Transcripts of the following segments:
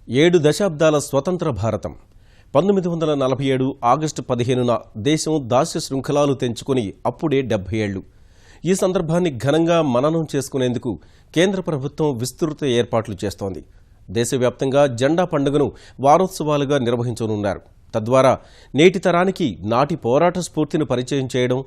7 దశాబ్దాల స్వతంత్ర భారతం 1947 ఆగస్టు 15న దేశం దాస్య శృంఖలాలు తెంచుకుని అప్పుడే 70 ఏళ్లు. ఈ సందర్భాన్ని ఘనంగా మననం చేసుకునేందుకు కేంద్ర ప్రభుత్వం విస్తృత ఏర్పాట్లు చేస్తోంది. దేశవ్యాప్తంగా జెండా పండుగను వారోత్సవాలుగా నిర్వహించనున్నారు. తద్వారా నేటి తరానికి నాటి పోరాట స్ఫూర్తిని పరిచయం చేయడం,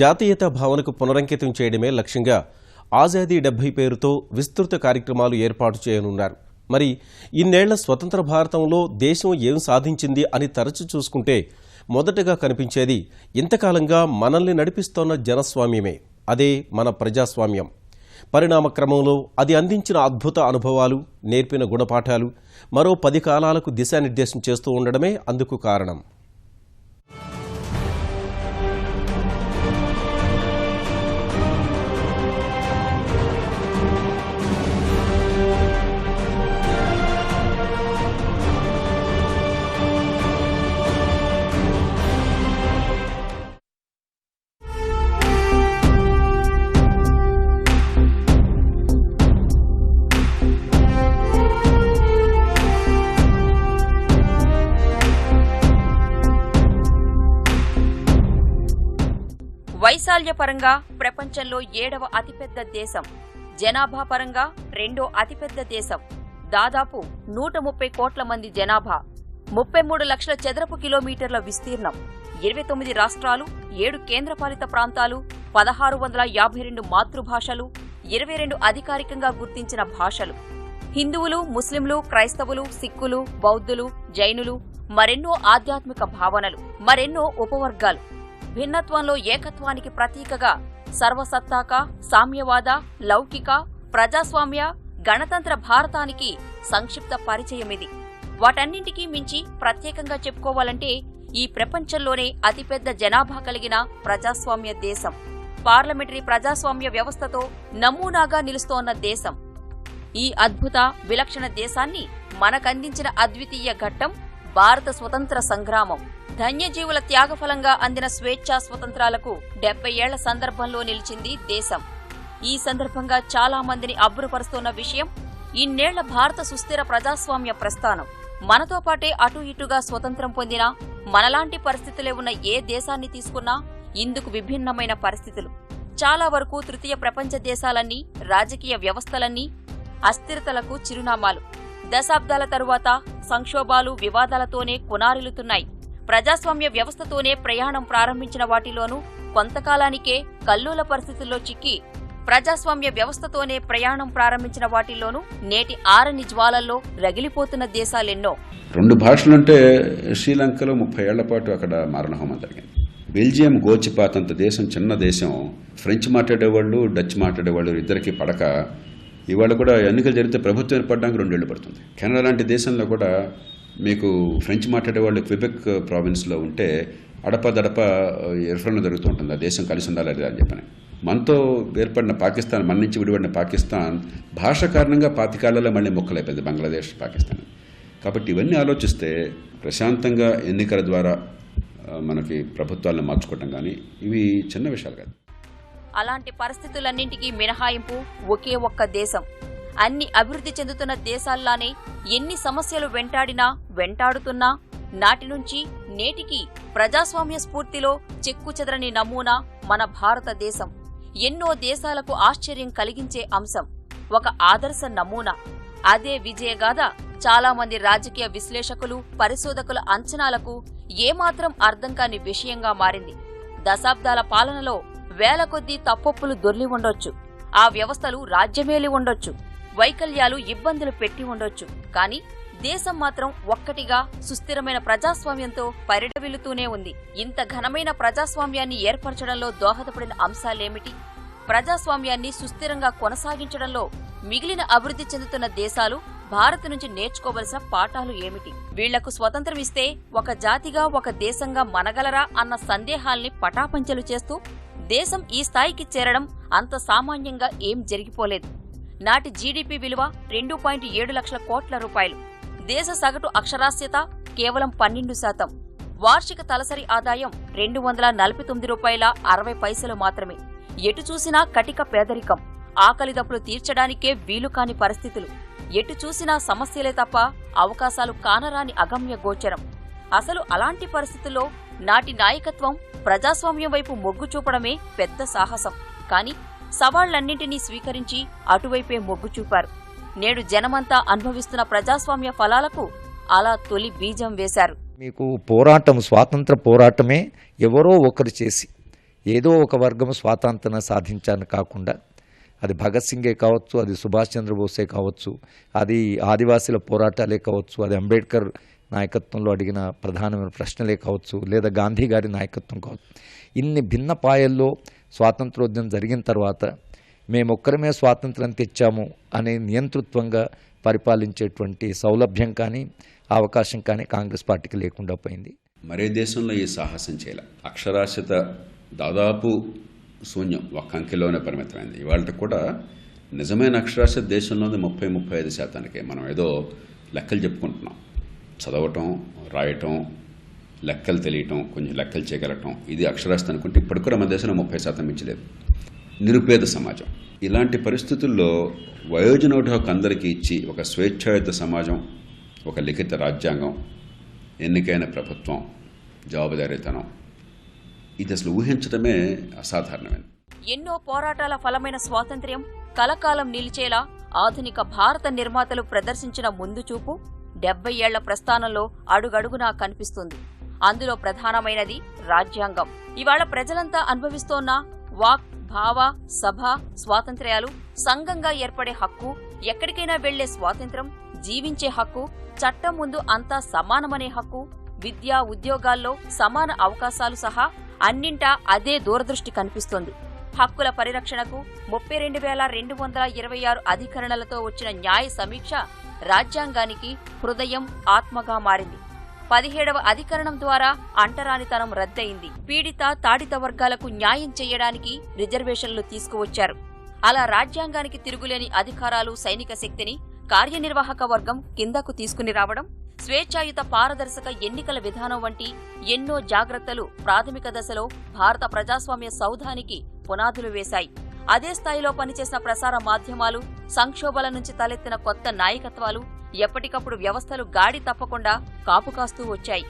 జాతీయతా భావనకు పునరంకితం చేయడమే లక్ష్యంగా ఆజాదీ 70 పేరుతో విస్తృత కార్యక్రమాలు ఏర్పాటు చేయనున్నారు. మరి ఇన్నేళ్ల స్వతంత్ర భారతంలో దేశం ఏం సాధించింది అని తరచు చూసుకుంటే మొదటగా కనిపించేది ఇంతకాలంగా మనల్ని నడిపిస్తోన్న జనస్వామ్యమే. అదే మన ప్రజాస్వామ్యం. పరిణామ క్రమంలో అది అందించిన అద్భుత అనుభవాలు, నేర్పిన గుణపాఠాలు మరో 10 కాలాలకు దిశానిర్దేశం చేస్తూ ఉండడమే అందుకు కారణం. వైశాల్యపరంగా ప్రపంచంలో 7వ అతిపెద్ద దేశం, జనాభా పరంగా 2వ అతిపెద్ద దేశం, దాదాపు 130 కోట్ల మంది జనాభా, 33 లక్షల చదరపు కిలోమీటర్ల విస్తీర్ణం, 29 రాష్ట్రాలు, 7 కేంద్రపాలిత ప్రాంతాలు, 1652 మాతృభాషలు, 22 అధికారికంగా గుర్తించిన భాషలు, హిందువులు, ముస్లింలు, క్రైస్తవులు, సిక్కులు, బౌద్ధులు, జైనులు, మరెన్నో ఆధ్యాత్మిక భావనలు, మరెన్నో ఉపవర్గాలు, భిన్నత్వంలో ఏకత్వానికి ప్రతీకగా సర్వసత్తాక, సామ్యవాద, లౌకిక, ప్రజాస్వామ్య, గణతంత్ర భారతానికి సంక్షిప్త పరిచయమిది. వాటన్నింటికీ మించి ప్రత్యేకంగా చెప్పుకోవాలంటే ఈ ప్రపంచంలోనే అతిపెద్ద జనాభా కలిగిన ప్రజాస్వామ్య దేశం, పార్లమెంటరీ ప్రజాస్వామ్య వ్యవస్థతో నమూనాగా నిలుస్తోన్న దేశం. ఈ అద్భుత విలక్షణ దేశాన్ని మనకందించిన అద్వితీయ ఘట్టం భారత స్వతంత్ర సంగ్రామం. ధన్యజీవుల త్యాగఫలంగా అందిన స్వేచ్ఛా స్వతంత్రాలకు 70 ఏళ్ల సందర్భంలో నిలిచింది దేశం. ఈ సందర్భంగా చాలా మందిని అబ్బురపరుస్తోన్న విషయం ఇన్నేళ్ల భారత సుస్థిర ప్రజాస్వామ్య ప్రస్థానం. మనతో పాటే అటు ఇటుగా స్వతంత్రం పొందిన మనలాంటి పరిస్థితులే ఉన్న ఏ దేశాన్ని తీసుకున్నా ఇందుకు విభిన్నమైన పరిస్థితులు. చాలా వరకు తృతీయ ప్రపంచ దేశాలన్నీ, రాజకీయ వ్యవస్థలన్నీ అస్థిరతలకు చిరునామాలు. దశాబ్దాల తరువాత సంక్షోభాలు, వివాదాలతోనే కొనారిల్లుతున్నాయి. ప్రజాస్వామ్య వ్యవస్థతోనే ప్రయాణం ప్రారంభించిన వాటిలోనూ కొంతకాలానికే కల్లోల పరిస్థితుల్లో చిక్కి, ప్రజాస్వామ్య వ్యవస్థతోనే ప్రయాణం ప్రారంభించిన వాటిల్లోనూ నేటి ఆరని జ్వాలల్లో రగిలిపోతున్న దేశాలెన్నో. 2 భాషలుంటే శ్రీలంకలో 30 ఏళ్ల పాటు అక్కడ మారణహోమం జరిగింది. బెల్జియం గోచిపాతంత దేశం, చిన్న దేశం. ఫ్రెంచ్ మాట్లాడేవాళ్ళు, డచ్ మాట్లాడేవాళ్ళు ఇద్దరికి పడక ఇవాళ కూడా ఎన్నికలు జరిగితే ప్రభుత్వం ఏర్పడడానికి 2 ఏళ్లు పడుతుంది. కెనడా లాంటి దేశంలో కూడా మీకు ఫ్రెంచ్ మాట్లాడేవాళ్ళు క్విబెక్ ప్రావిన్స్లో ఉంటే అడపదడప ఎర్ఫ్రన్ జరుగుతూ ఉంటుంది. ఆ దేశం కలిసి ఉండాలి అని చెప్పని. మనతో ఏర్పడిన పాకిస్తాన్, మన నుంచి విడిపడిన పాకిస్తాన్ భాష కారణంగా 25 ఏళ్లలో మళ్ళీ మొక్కలైపోయింది బంగ్లాదేశ్, పాకిస్తాన్. కాబట్టి ఇవన్నీ ఆలోచిస్తే ప్రశాంతంగా ఎన్నికల ద్వారా మనకి ప్రభుత్వాలను మార్చుకోవటం కానీ ఇవి చిన్న విషయాలు కాదు. అలాంటి పరిస్థితులన్నింటికీ మినహాయింపు ఒకే ఒక్క దేశం. అన్ని అభివృద్ధి చెందుతున్న దేశాల్లానే ఎన్ని సమస్యలు వెంటాడుతున్నా నాటి నుంచి నేటికి ప్రజాస్వామ్య స్ఫూర్తిలో చెక్కుచెదరని నమూనా మన భారతదేశం. ఎన్నో దేశాలకు ఆశ్చర్యం కలిగించే అంశం, ఒక ఆదర్శ నమూనా. అదే విజయగాథ చాలా మంది రాజకీయ విశ్లేషకులు, పరిశోధకుల అంచనాలకు ఏమాత్రం అర్థం కాని విషయంగా మారింది. దశాబ్దాల పాలనలో వేల కొద్దీ తప్పొప్పులు దొర్లి ఉండొచ్చు, ఆ వ్యవస్థలు రాజ్యమేలి ఉండొచ్చు, వైకల్యాలు ఇబ్బందులు పెట్టి ఉండొచ్చు. కానీ దేశం మాత్రం ఒక్కటిగా సుస్థిరమైన ప్రజాస్వామ్యంతో పరిడవిల్లుతూనే ఉంది. ఇంత ఘనమైన ప్రజాస్వామ్యాన్ని ఏర్పరచడంలో దోహదపడిన అంశాలేమిటి? ప్రజాస్వామ్యాన్ని సుస్థిరంగా కొనసాగించడంలో మిగిలిన అభివృద్ధి చెందుతున్న దేశాలు భారత్ నుంచి నేర్చుకోవలసిన పాఠాలు ఏమిటి? వీళ్లకు స్వతంత్రం ఇస్తే ఒక జాతిగా, ఒక దేశంగా మనగలరా అన్న సందేహాల్ని పటాపంచలు చేస్తూ దేశం ఈ స్థాయికి చేరడం అంత సామాన్యంగా ఏం జరిగిపోలేదు. నాటి జీడీపీ విలువ 2.7 లక్షల కోట్ల రూపాయలు. దేశ సగటు అక్షరాస్యత కేవలం 12%. వార్షిక తలసరి ఆదాయం $249.60 మాత్రమే. ఎటు చూసినా కటిక పేదరికం, ఆకలిదప్పులు తీర్చడానికే వీలుకాని పరిస్థితులు. ఎటు చూసినా సమస్యలే తప్ప అవకాశాలు కానరాని అగమ్య గోచరం. అసలు అలాంటి పరిస్థితుల్లో నాటి నాయకత్వం ప్రజాస్వామ్యం వైపు మొగ్గు చూపడమే పెద్ద సాహసం. కాని సవాళ్లన్నింటినీ స్వీకరించి అటువైపే మొగ్గు చూపారు. నేడు జనమంతా అనుభవిస్తున్న ప్రజాస్వామ్య ఫలాలకు అలా తొలి బీజం వేశారు. మీకు పోరాటం, స్వాతంత్ర పోరాటమే ఎవరో ఒకరు చేసి ఏదో ఒక వర్గం స్వాతంత్రం సాధించాలని కాకుండా, అది భగత్ సింగే కావచ్చు, అది సుభాష్ చంద్రబోసే కావచ్చు, అది ఆదివాసీల పోరాటాలే కావచ్చు, అది అంబేద్కర్ నాయకత్వంలో అడిగిన ప్రధానమైన ప్రశ్నలే కావచ్చు, లేదా గాంధీ గారి నాయకత్వం కావచ్చు. ఇన్ని భిన్న పాయల్లో స్వాతంత్రోద్యమం జరిగిన తర్వాత మేమొక్కరమే స్వాతంత్రం తెచ్చాము అనే నియంతృత్వంగా పరిపాలించేటువంటి సౌలభ్యం కానీ అవకాశం కానీ కాంగ్రెస్ పార్టీకి లేకుండా పోయింది. మరే దేశంలో ఈ సాహసం చేయాల. అక్షరాస్యత దాదాపు శూన్యం, ఒక్క అంకెలోనే పరిమితమైంది. ఇవాళ కూడా నిజమైన అక్షరాస్యత దేశంలోనే 30-35%. మనం ఏదో లెక్కలు చెప్పుకుంటున్నాం. చదవటం, రాయటం, లెక్కలు తెలియటం, కొంచెం లెక్కలు చేయగలటం, ఇది అక్షరాస్యత అనుకుంటే ఇప్పటికి కూడా మన దేశంలో 30% మించలేదు. నిరుపేద సమాజం. ఇలాంటి పరిస్థితుల్లో వయోజనోటి హక్కు అందరికీ ఇచ్చి ఒక స్వేచ్ఛాయుత సమాజం, ఒక లిఖిత రాజ్యాంగం, ఎన్నికైన ప్రభుత్వం, జవాబుదారీతనం, ఇది అసలు ఊహించడమే అసాధారణమైనది. ఎన్నో పోరాటాల ఫలమైన స్వాతంత్ర్యం కలకాలం నిలిచేలా ఆధునిక భారత నిర్మాతలు ప్రదర్శించిన ముందు చూపు 70 ఏళ్ల ప్రస్థానంలో అడుగడుగునా కనిపిస్తుంది. అందులో ప్రధానమైనది రాజ్యాంగం. ఇవాళ ప్రజలంతా అనుభవిస్తోన్న వాక్, భావ, సభ స్వాతంత్ర్యాలు, సంఘంగా ఏర్పడే హక్కు, ఎక్కడికైనా వెళ్లే స్వాతంత్ర్యం, జీవించే హక్కు, చట్టం ముందు అంతా సమానమనే హక్కు, విద్యా ఉద్యోగాల్లో సమాన అవకాశాలు సహా అన్నింటా అదే దూరదృష్టి కనిపిస్తోంది. హక్కుల పరిరక్షణకు 32,226 అధికరణలతో వచ్చిన న్యాయ సమీక్ష రాజ్యాంగానికి హృదయం, ఆత్మగా మారింది. 17వ అధికరణం ద్వారా అంటరానితనం రద్దయింది. పీడిత, తాడిత వర్గాలకు న్యాయం చేయడానికి రిజర్వేషన్లు తీసుకువచ్చారు. అలా రాజ్యాంగానికి తిరుగులేని అధికారాలు, సైనిక శక్తిని కార్యనిర్వాహక వర్గం కిందకు తీసుకుని రావడం, స్వేచ్ఛాయుత పారదర్శక ఎన్నికల విధానం వంటి ఎన్నో జాగ్రత్తలు ప్రాథమిక దశలో భారత ప్రజాస్వామ్య సౌధానికి పునాదులు వేశాయి. అదే స్థాయిలో పనిచేసిన ప్రసార మాధ్యమాలు, సంక్షోభాల నుంచి తలెత్తిన కొత్త నాయకత్వాలు ఎప్పటికప్పుడు వ్యవస్థలు గాడి తప్పకుండా కాపుకాస్తూ వచ్చాయి.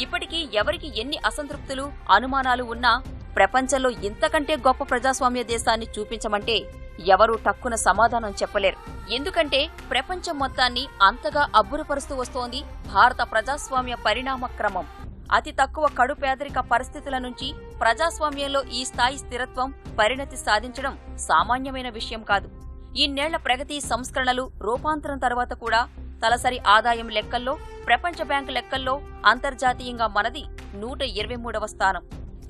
ఇప్పటికీ ఎవరికి ఎన్ని అసంతృప్తులు, అనుమానాలు ఉన్నా ప్రపంచంలో ఇంతకంటే గొప్ప ప్రజాస్వామ్య దేశాన్ని చూపించమంటే ఎవరూ టక్కున సమాధానం చెప్పలేరు. ఎందుకంటే ప్రపంచం మొత్తాన్ని అంతగా అబ్బురపరుస్తూ వస్తోంది భారత ప్రజాస్వామ్య పరిణామ క్రమం. అతి తక్కువ కడు పేదరిక పరిస్థితుల నుంచి ప్రజాస్వామ్యంలో ఈ స్థాయి స్థిరత్వం, పరిణతి సాధించడం సామాన్యమైన విషయం కాదు. ఇన్నేళ్ల ప్రగతి, సంస్కరణలు, రూపాంతరం తర్వాత కూడా తలసరి ఆదాయం లెక్కల్లో, ప్రపంచ బ్యాంకు లెక్కల్లో అంతర్జాతీయంగా మనది 123వ స్థానం.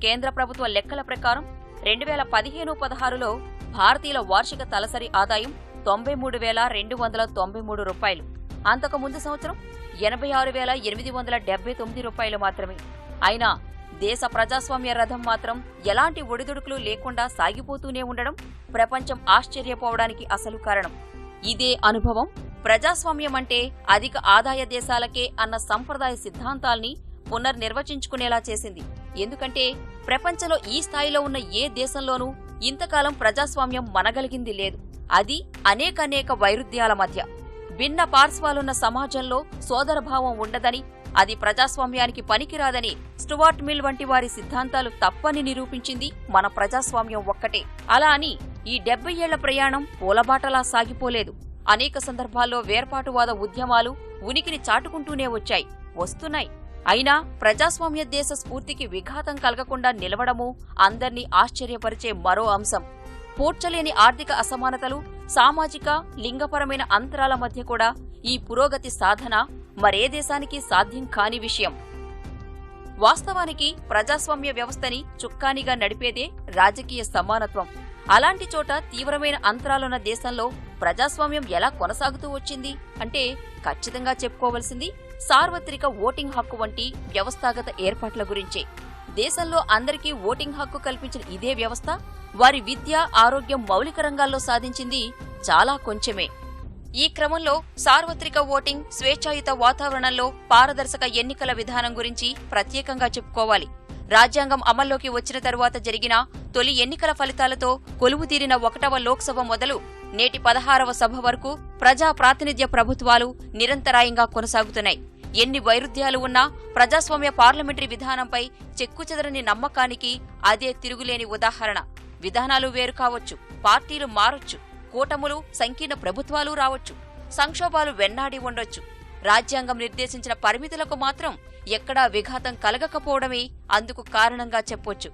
కేంద్ర ప్రభుత్వ లెక్కల ప్రకారం 2015-16లో భారతీయుల వార్షిక తలసరి ఆదాయం 93,293 రూపాయలు. అంతకు ముందు సంవత్సరం 86,879 రూపాయలు మాత్రమే. అయినా దేశ ప్రజాస్వామ్య రథం మాత్రం ఎలాంటి ఒడిదుడుకులు లేకుండా సాగిపోతూనే ఉండడం ప్రపంచం ఆశ్చర్యపోవడానికి అసలు కారణం. ఇదే అనుభవం ప్రజాస్వామ్యం అంటే అధిక ఆదాయ దేశాలకే అన్న సంప్రదాయ సిద్ధాంతాల్ని పునర్నిర్వచించుకునేలా చేసింది. ఎందుకంటే ప్రపంచంలో ఈ స్థాయిలో ఉన్న ఏ దేశంలోనూ ఇంతకాలం ప్రజాస్వామ్యం మనగలిగింది లేదు. అది అనేక వైరుధ్యాల మధ్య. భిన్న పార్శ్వాలున్న సమాజంలో సోదరభావం ఉండదని, అది ప్రజాస్వామ్యానికి పనికిరాదని స్టువార్ట్ మిల్ వంటి వారి సిద్ధాంతాలు తప్పని నిరూపించింది మన ప్రజాస్వామ్యం ఒక్కటే. అలా అని ఈ 70 ఏళ్ల ప్రయాణం పూలబాటలా సాగిపోలేదు. అనేక సందర్భాల్లో వేర్పాటువాద ఉద్యమాలు ఉనికిని చాటుకుంటూనే వచ్చాయి, వస్తున్నాయి. అయినా ప్రజాస్వామ్య దేశ స్ఫూర్తికి విఘాతం కలగకుండా నిలవడము అందర్నీ ఆశ్చర్యపరిచే మరో అంశం. పూడ్చలేని ఆర్థిక అసమానతలు, సామాజిక, లింగపరమైన అంతరాల మధ్య కూడా ఈ పురోగతి సాధన మరే దేశానికి సాధ్యం కాని విషయం. వాస్తవానికి ప్రజాస్వామ్య వ్యవస్థని చుక్కానిగా నడిపేదే రాజకీయ సమానత్వం. అలాంటి చోట తీవ్రమైన అంతరాలున్న దేశంలో ప్రజాస్వామ్యం ఎలా కొనసాగుతూ వచ్చింది అంటే ఖచ్చితంగా చెప్పుకోవలసింది సార్వత్రిక ఓటింగ్ హక్కు వంటి వ్యవస్థాగత ఏర్పాట్ల గురించే. దేశంలో అందరికీ ఓటింగ్ హక్కు కల్పించిన ఇదే వ్యవస్థ వారి విద్య, ఆరోగ్యం మౌలిక రంగాల్లో సాధించింది చాలా కొంచెమే. ఈ క్రమంలో సార్వత్రిక ఓటింగ్, స్వేచ్ఛాయుత వాతావరణంలో పారదర్శక ఎన్నికల విధానం గురించి ప్రత్యేకంగా చెప్పుకోవాలి. రాజ్యాంగం అమల్లోకి వచ్చిన తరువాత జరిగిన తొలి ఎన్నికల ఫలితాలతో కొలువుతీరిన 1వ లోక్సభ మొదలు నేటి 16వ సభ వరకు ప్రజా ప్రాతినిధ్య ప్రభుత్వాలు నిరంతరాయంగా కొనసాగుతున్నాయి. ఎన్ని వైరుధ్యాలు ఉన్నా ప్రజాస్వామ్య పార్లమెంటరీ విధానంపై చెక్కుచెదరని నమ్మకానికి అదే తిరుగులేని ఉదాహరణ. విధానాలు వేరు కావచ్చు, పార్టీలు మారొచ్చు, కూటములు సంకీర్ణ ప్రభుత్వాలు రావచ్చు, సంక్షోభాలు వెన్నాడి ఉండొచ్చు. రాజ్యాంగం నిర్దేశించిన పరిమితులకు మాత్రం ఎక్కడా విఘాతం కలగకపోవడమే అందుకు కారణంగా చెప్పొచ్చు.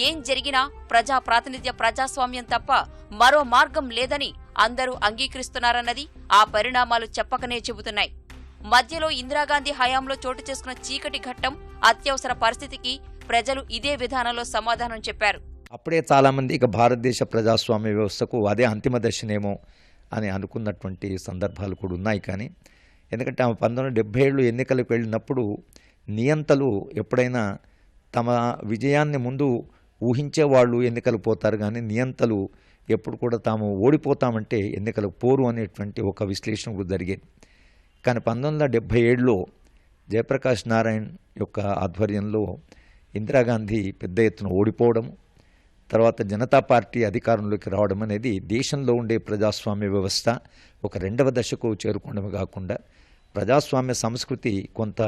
ఏం జరిగినా ప్రజా ప్రాతినిధ్య ప్రజాస్వామ్యం తప్ప మరో మార్గం లేదని అందరూ అంగీకరిస్తున్నారన్నది ఆ పరిణామాలు చెప్పకనే చెబుతున్నాయి. మధ్యలో ఇందిరాగాంధీ హయాంలో చోటు చేసుకున్న చీకటి ఘట్టం, అత్యవసర పరిస్థితికి ప్రజలు ఇదే విధానంలో సమాధానం చెప్పారు. అప్పుడే చాలామంది ఇక భారతదేశ ప్రజాస్వామ్య వ్యవస్థకు అదే అంతిమ దశనేమో అని అనుకున్నటువంటి సందర్భాలు కూడా ఉన్నాయి. కానీ ఎందుకంటే ఆమె 1977 ఎన్నికలకు వెళ్ళినప్పుడు నియంతలు ఎప్పుడైనా తమ విజయాన్ని ముందు ఊహించేవాళ్ళు ఎన్నికలు పోతారు, కానీ నియంతలు ఎప్పుడు కూడా తాము ఓడిపోతామంటే ఎన్నికలకు పోరు అనేటువంటి ఒక విశ్లేషణ కూడా జరిగేది. కానీ 1977లో జయప్రకాష్ నారాయణ్ యొక్క ఆధ్వర్యంలో ఇందిరాగాంధీ పెద్ద ఎత్తున ఓడిపోవడం, తర్వాత జనతా పార్టీ అధికారంలోకి రావడం అనేది దేశంలో ఉండే ప్రజాస్వామ్య వ్యవస్థ ఒక రెండవ దశకు చేరుకోవడమే కాకుండా ప్రజాస్వామ్య సంస్కృతి కొంత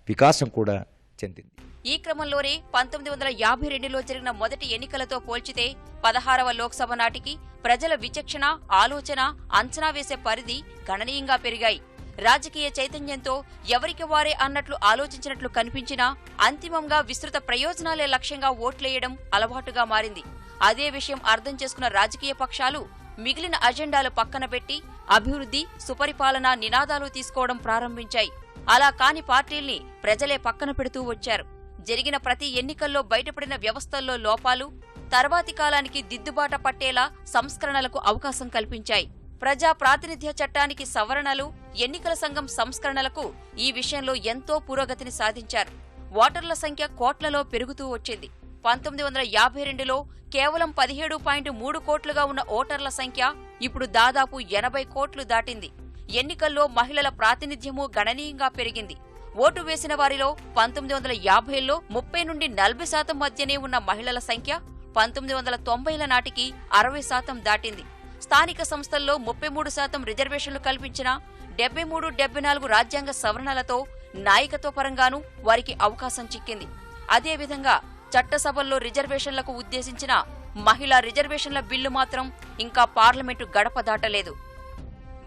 వికాసం కూడా చెందింది. ఈ క్రమంలోనే 1952లో జరిగిన మొదటి ఎన్నికలతో పోల్చితే 16వ లోక్సభ నాటికి ప్రజల విచక్షణ, ఆలోచన, అంచనా వేసే పరిధి గణనీయంగా పెరిగాయి. రాజకీయ చైతన్యంతో ఎవరికి వారే అన్నట్లు ఆలోచించినట్లు కనిపించినా అంతిమంగా విస్తృత ప్రయోజనాలే లక్ష్యంగా ఓట్లేయడం అలవాటుగా మారింది. అదే విషయం అర్థం చేసుకున్న రాజకీయ పక్షాలు మిగిలిన అజెండాలు పక్కన పెట్టి అభివృద్ధి, సుపరిపాలన నినాదాలు తీసుకోవడం ప్రారంభించాయి. అలా కాని పార్టీల్ని ప్రజలే పక్కన పెడుతూ వచ్చారు. జరిగిన ప్రతి ఎన్నికల్లో బయటపడిన వ్యవస్థల్లో లోపాలు తర్వాతి కాలానికి దిద్దుబాట పట్టేలా సంస్కరణలకు అవకాశం కల్పించాయి. ప్రజా ప్రాతినిధ్య చట్టానికి సవరణలు, ఎన్నికల సంఘం సంస్కరణలకు ఈ విషయంలో ఎంతో పురోగతిని సాధించారు. ఓటర్ల సంఖ్య కోట్లలో పెరుగుతూ వచ్చింది. 1952లో కేవలం 17.3 కోట్లుగా ఉన్న ఓటర్ల సంఖ్య ఇప్పుడు దాదాపు 80 కోట్లు దాటింది. ఎన్నికల్లో మహిళల ప్రాతినిధ్యమూ గణనీయంగా పెరిగింది. ఓటు వేసిన వారిలో 1950లో 30 నుండి 40% మధ్యనే ఉన్న మహిళల సంఖ్య 1990ల నాటికి 60% దాటింది. స్థానిక సంస్థల్లో 33% రిజర్వేషన్లు కల్పించిన 73-74 రాజ్యాంగ సవరణలతో నాయకత్వ పరంగానూ వారికి అవకాశం చిక్కింది. అదేవిధంగా చట్టసభల్లో రిజర్వేషన్లకు ఉద్దేశించిన మహిళా రిజర్వేషన్ల బిల్లు మాత్రం ఇంకా పార్లమెంటు గడప దాటలేదు.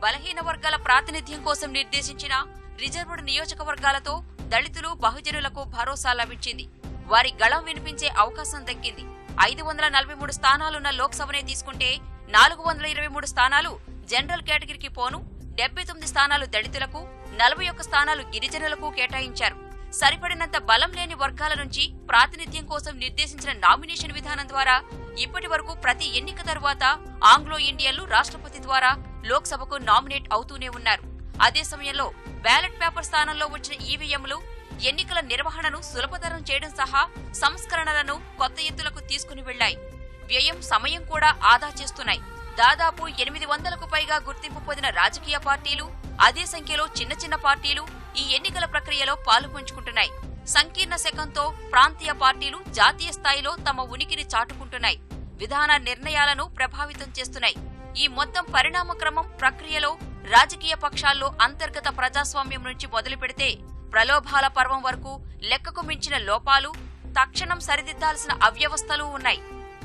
బలహీన వర్గాల ప్రాతినిధ్యం కోసం నిర్దేశించిన రిజర్వ్డ్ నియోజకవర్గాలతో దళితులు, బహుజనులకు భరోసా లభించింది. వారి గళం వినిపించే అవకాశం దక్కింది. 543 స్థానాలున్న లోక్సభనే తీసుకుంటే 423 స్థానాలు జనరల్ కేటగిరీకి పోను, 79 స్థానాలు దళితులకు, 41 స్థానాలు గిరిజనులకు కేటాయించారు. సరిపడినంత బలం లేని వర్గాల నుంచి ప్రాతినిధ్యం కోసం నిర్దేశించిన నామినేషన్ విధానం ద్వారా ఇప్పటి వరకు ప్రతి ఎన్నిక తరువాత ఆంగ్లో ఇండియన్లు రాష్ట్రపతి ద్వారా లోక్సభకు నామినేట్ అవుతూనే ఉన్నారు. అదే సమయంలో బ్యాలెట్ పేపర్ స్థానంలో వచ్చిన ఈవీఎంలు ఎన్నికల నిర్వహణను సులభతరం చేయడం సహా సంస్కరణలను కొత్త ఎత్తులకు తీసుకుని వెళ్లాయి. వ్యయం, సమయం కూడా ఆదా చేస్తున్నాయి. దాదాపు 800కు పైగా గుర్తింపు పొందిన రాజకీయ పార్టీలు, అదే సంఖ్యలో చిన్న చిన్న పార్టీలు ఈ ఎన్నికల ప్రక్రియలో పాలుపంచుకుంటున్నాయి. సంకీర్ణ శకంతో ప్రాంతీయ పార్టీలు జాతీయ స్థాయిలో తమ ఉనికిని చాటుకుంటున్నాయి. విధాన నిర్ణయాలను ప్రభావితం చేస్తున్నాయి. ఈ మొత్తం పరిణామ క్రమం ప్రక్రియలో రాజకీయ పక్షాల్లో అంతర్గత ప్రజాస్వామ్యం నుంచి మొదలుపెడితే ప్రలోభాల పర్వం వరకు లెక్కకు మించిన లోపాలు, తక్షణం సరిదిద్దాల్సిన అవ్యవస్థలు ఉన్నాయి.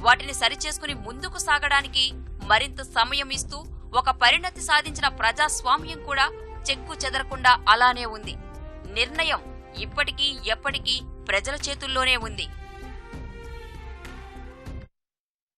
వాటిని సరిచేసుకుని ముందుకు సాగడానికి మరింత సమయం ఇస్తూ ఒక పరిణతి సాధించిన ప్రజాస్వామ్యం కూడా చెక్కు చెదరకుండా అలానే ఉంది. నిర్ణయం ఇప్పటికీ ఎప్పటికీ ప్రజల చేతుల్లోనే ఉంది.